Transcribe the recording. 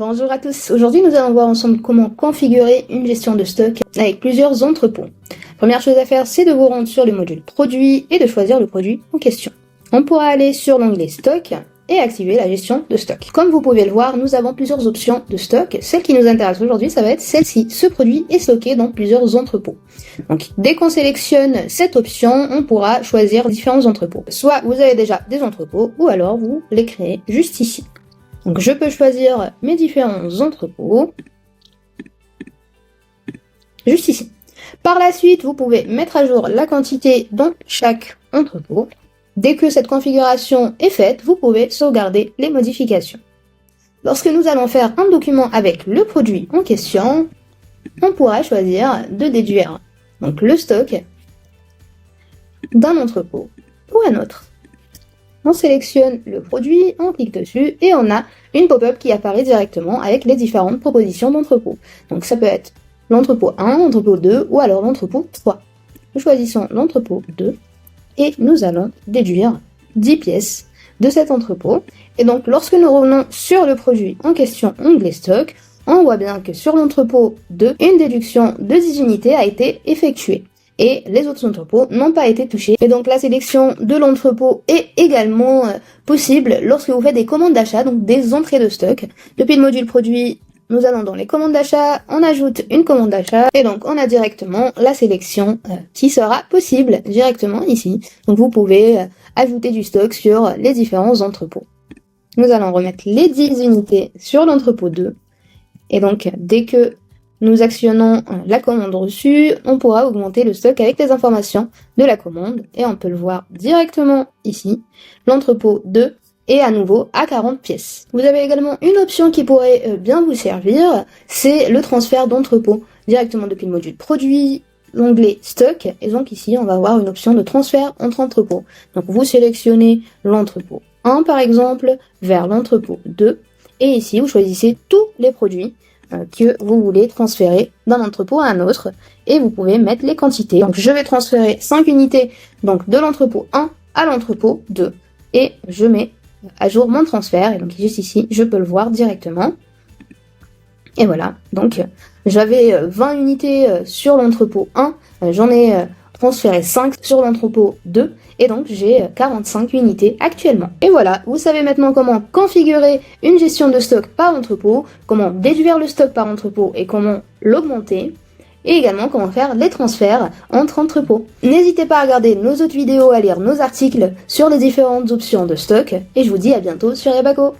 Bonjour à tous, aujourd'hui nous allons voir ensemble comment configurer une gestion de stock avec plusieurs entrepôts. Première chose à faire, c'est de vous rendre sur le module produit et de choisir le produit en question. On pourra aller sur l'onglet stock et activer la gestion de stock. Comme vous pouvez le voir, nous avons plusieurs options de stock. Celle qui nous intéresse aujourd'hui, ça va être celle-ci. Ce produit est stocké dans plusieurs entrepôts. Donc dès qu'on sélectionne cette option, on pourra choisir différents entrepôts. Soit vous avez déjà des entrepôts, ou alors vous les créez juste ici. Donc je peux choisir mes différents entrepôts, juste ici. Par la suite, vous pouvez mettre à jour la quantité dans chaque entrepôt. Dès que cette configuration est faite, vous pouvez sauvegarder les modifications. Lorsque nous allons faire un document avec le produit en question, on pourra choisir de déduire donc le stock d'un entrepôt ou un autre. On sélectionne le produit, on clique dessus et on a une pop-up qui apparaît directement avec les différentes propositions d'entrepôt. Donc ça peut être l'entrepôt 1, l'entrepôt 2 ou alors l'entrepôt 3. Nous choisissons l'entrepôt 2 et nous allons déduire 10 pièces de cet entrepôt. Et donc lorsque nous revenons sur le produit en question, onglet stock, on voit bien que sur l'entrepôt 2, une déduction de 10 unités a été effectuée. Et les autres entrepôts n'ont pas été touchés. Et donc la sélection de l'entrepôt est également possible lorsque vous faites des commandes d'achat, donc des entrées de stock. Depuis le module produit, nous allons dans les commandes d'achat, on ajoute une commande d'achat, et donc on a directement la sélection qui sera possible directement ici. Donc vous pouvez ajouter du stock sur les différents entrepôts. Nous allons remettre les 10 unités sur l'entrepôt 2. Et donc dès que nous actionnons la commande reçue, on pourra augmenter le stock avec les informations de la commande et on peut le voir directement ici. L'entrepôt 2 est à nouveau à 40 pièces. Vous avez également une option qui pourrait bien vous servir, c'est le transfert d'entrepôt. Directement depuis le module produit, l'onglet stock, et donc ici on va avoir une option de transfert entre entrepôts. Donc vous sélectionnez l'entrepôt 1 par exemple vers l'entrepôt 2 et ici vous choisissez tous les produits que vous voulez transférer d'un entrepôt à un autre et vous pouvez mettre les quantités. Donc je vais transférer 5 unités donc de l'entrepôt 1 à l'entrepôt 2 et je mets à jour mon transfert et donc juste ici je peux le voir directement. Et voilà, donc j'avais 20 unités sur l'entrepôt 1, j'en ai transféré 5 sur l'entrepôt 2 et donc j'ai 45 unités actuellement. Et voilà, vous savez maintenant comment configurer une gestion de stock par entrepôt, comment déduire le stock par entrepôt et comment l'augmenter, et également comment faire les transferts entre entrepôts. N'hésitez pas à regarder nos autres vidéos, à lire nos articles sur les différentes options de stock, et je vous dis à bientôt sur Yabaco.